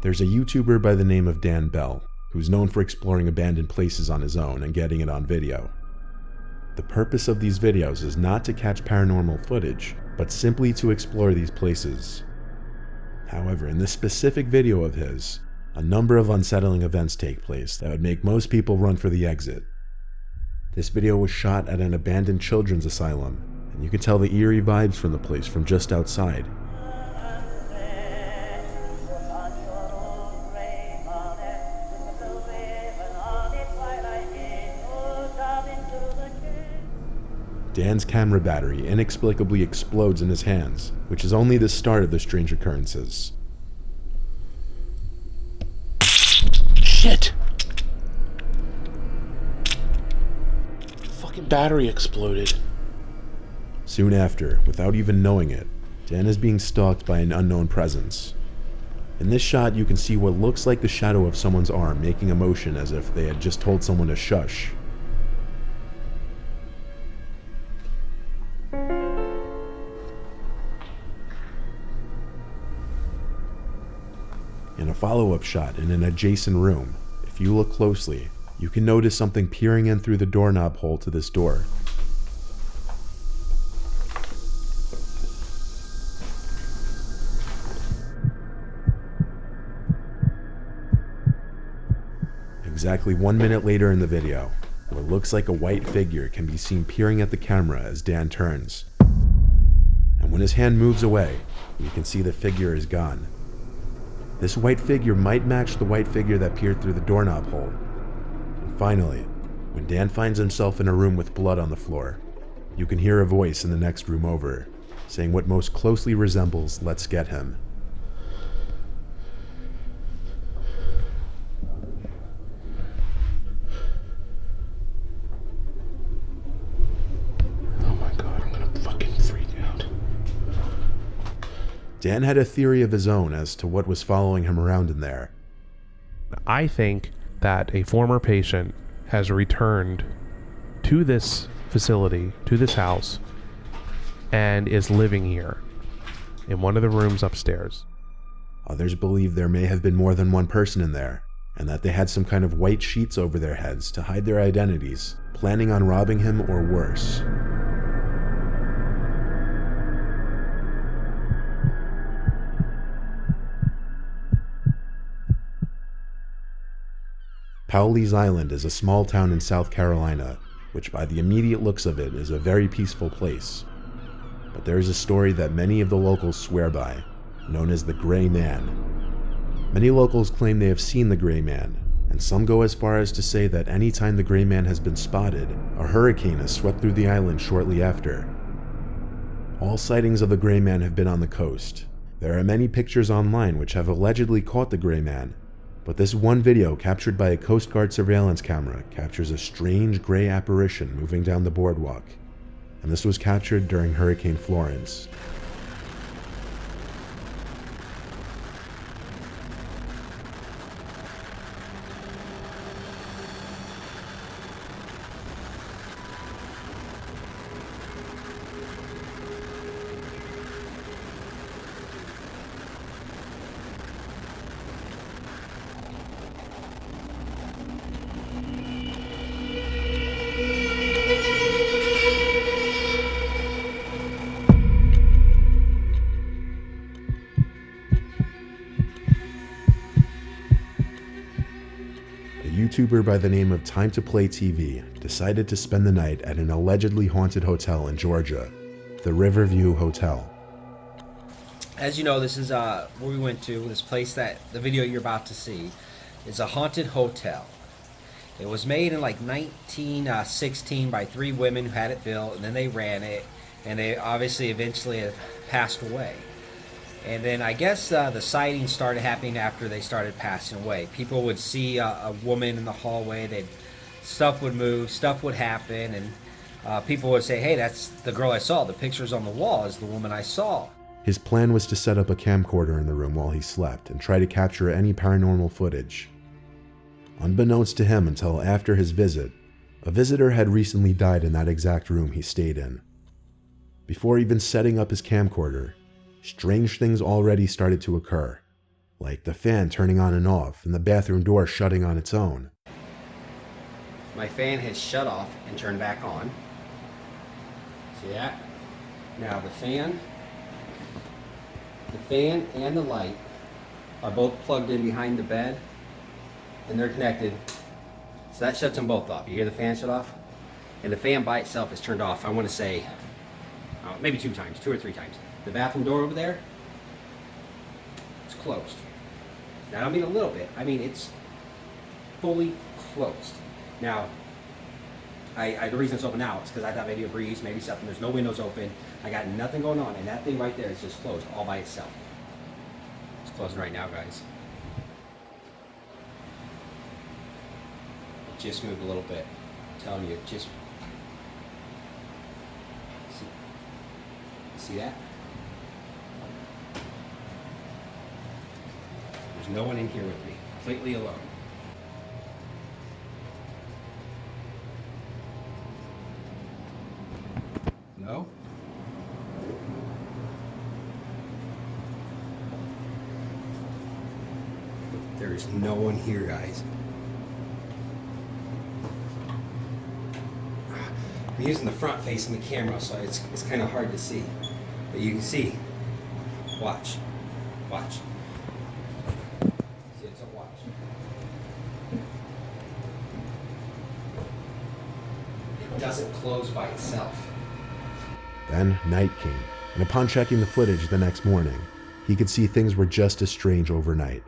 There's a YouTuber by the name of Dan Bell, who's known for exploring abandoned places on his own and getting it on video. The purpose of these videos is not to catch paranormal footage, but simply to explore these places. However, in this specific video of his, a number of unsettling events take place that would make most people run for the exit. This video was shot at an abandoned children's asylum, and you can tell the eerie vibes from the place from just outside. Dan's camera battery inexplicably explodes in his hands, which is only the start of the strange occurrences. Shit! Fucking battery exploded. Soon after, without even knowing it, Dan is being stalked by an unknown presence. In this shot, you can see what looks like the shadow of someone's arm making a motion as if they had just told someone to shush. In a follow-up shot in an adjacent room, if you look closely, you can notice something peering in through the doorknob hole to this door. Exactly 1 minute later in the video, what looks like a white figure can be seen peering at the camera as Dan turns. And when his hand moves away, you can see the figure is gone. This white figure might match the white figure that peered through the doorknob hole. And finally, when Dan finds himself in a room with blood on the floor, you can hear a voice in the next room over, saying what most closely resembles "Let's get him." Oh my god, I'm gonna fucking freak out. Dan had a theory of his own as to what was following him around in there. I think that a former patient has returned to this facility, to this house, and is living here in one of the rooms upstairs. Others believe there may have been more than one person in there, and that they had some kind of white sheets over their heads to hide their identities, planning on robbing him or worse. Powlee's Island is a small town in South Carolina, which by the immediate looks of it is a very peaceful place. But there is a story that many of the locals swear by, known as the Gray Man. Many locals claim they have seen the Gray Man, and some go as far as to say that any time the Gray Man has been spotted, a hurricane has swept through the island shortly after. All sightings of the Gray Man have been on the coast. There are many pictures online which have allegedly caught the Gray Man, but this one video captured by a Coast Guard surveillance camera captures a strange gray apparition moving down the boardwalk, and this was captured during Hurricane Florence. YouTuber by the name of Time to Play TV decided to spend the night at an allegedly haunted hotel in Georgia, the Riverview Hotel. As you know, this is where we went to. This place that the video you're about to see is a haunted hotel. It was made in like 1916 by 3 women who had it built, and then they ran it, and they obviously eventually have passed away. And then I guess the sightings started happening after they started passing away. People would see a woman in the hallway. Stuff would move, stuff would happen, and people would say, "Hey, that's the girl I saw. The pictures on the wall is the woman I saw." His plan was to set up a camcorder in the room while he slept and try to capture any paranormal footage. Unbeknownst to him until after his visit, a visitor had recently died in that exact room he stayed in. Before even setting up his camcorder, strange things already started to occur. like the fan turning on and off and the bathroom door shutting on its own. My fan has shut off and turned back on. See that? Now the fan and the light are both plugged in behind the bed, and they're connected. So that shuts them both off. You hear the fan shut off? And the fan by itself is turned off, I want to say, maybe 2 or 3 times. The bathroom door over there, it's closed. Now I don't mean a little bit, I mean it's fully closed. Now, the reason it's open now is because I thought maybe a breeze, maybe something. There's no windows open. I got nothing going on, and that thing right there is just closed all by itself. It's closing right now, guys. It just moved a little bit. I'm telling you, it just... See that? There's no one in here with me. Completely alone. No? There is no one here, guys. I'm using the front facing the camera, so it's kind of hard to see. But you can see. Watch. Watch. See, it's a watch. It doesn't close by itself. Then night came, and upon checking the footage the next morning, he could see things were just as strange overnight.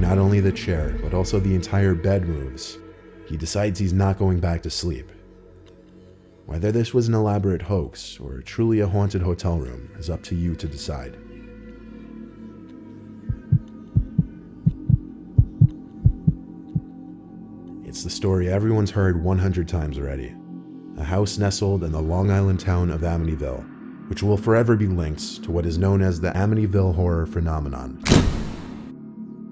Not only the chair, but also the entire bed moves, he decides he's not going back to sleep. Whether this was an elaborate hoax or truly a haunted hotel room is up to you to decide. It's the story everyone's heard 100 times already. A house nestled in the Long Island town of Amityville, which will forever be linked to what is known as the Amityville horror phenomenon.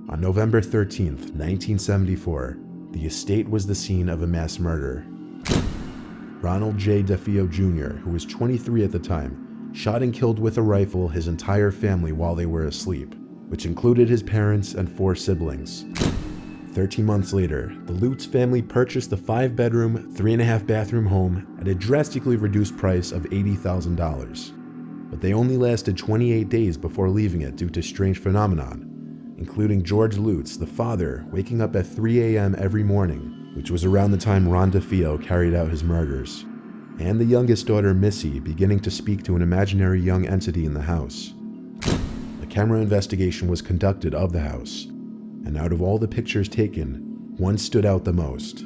On November 13th, 1974, the estate was the scene of a mass murder. Ronald J. DeFeo Jr., who was 23 at the time, shot and killed with a rifle his entire family while they were asleep, which included his parents and 4 siblings. 13 months later, the Lutz family purchased the 5-bedroom, 3.5-bathroom home at a drastically reduced price of $80,000. But they only lasted 28 days before leaving it due to strange phenomenon, including George Lutz, the father, waking up at 3 a.m. every morning, which was around the time Ron DeFeo carried out his murders, and the youngest daughter, Missy, beginning to speak to an imaginary young entity in the house. A camera investigation was conducted of the house, and out of all the pictures taken, one stood out the most.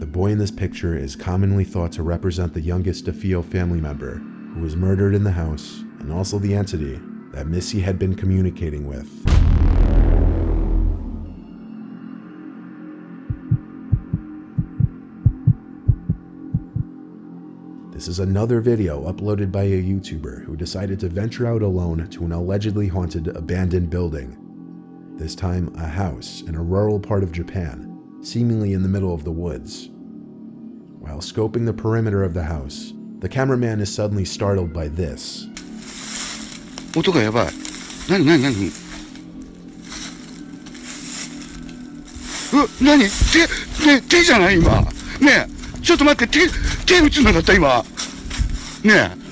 The boy in this picture is commonly thought to represent the youngest DeFeo family member, who was murdered in the house, and also the entity that Missy had been communicating with. This is another video uploaded by a YouTuber who decided to venture out alone to an allegedly haunted abandoned building. This time, a house in a rural part of Japan, seemingly in the middle of the woods. While scoping the perimeter of the house, the cameraman is suddenly startled by this. 音がやばい。何何何？何？手じゃない今。ねえ、ちょっと待って、手打つのだった今。ねえ。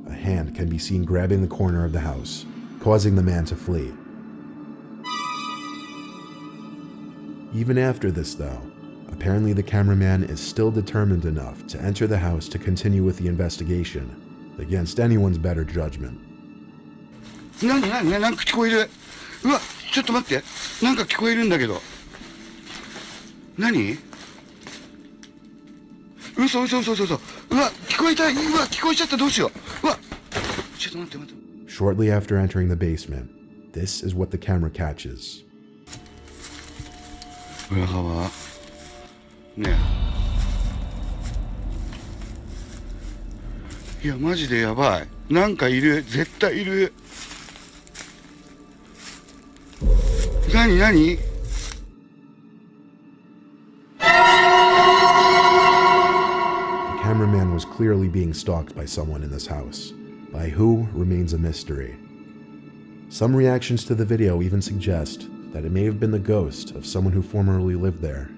A hand can be seen grabbing the corner of the house, causing the man to flee. Even after this, though, a Apparently, the cameraman is still determined enough to enter the house to continue with the investigation, against anyone's better judgment. なんか聞こえる。うわ、ちょっと待って。なんか聞こえるんだけど。何？嘘。うわ、聞こえた。うわ、聞こえちゃった。どうしよう。うわ、ちょっと待って。Shortly after entering the basement, this is what the camera catches. 裏側。ねえ。いや、マジでやばい。なんかいる。絶対いる。何？ The cameraman was clearly being stalked by someone in this house. By who remains a mystery. Some reactions to the video even suggest that it may have been the ghost of someone who formerly lived there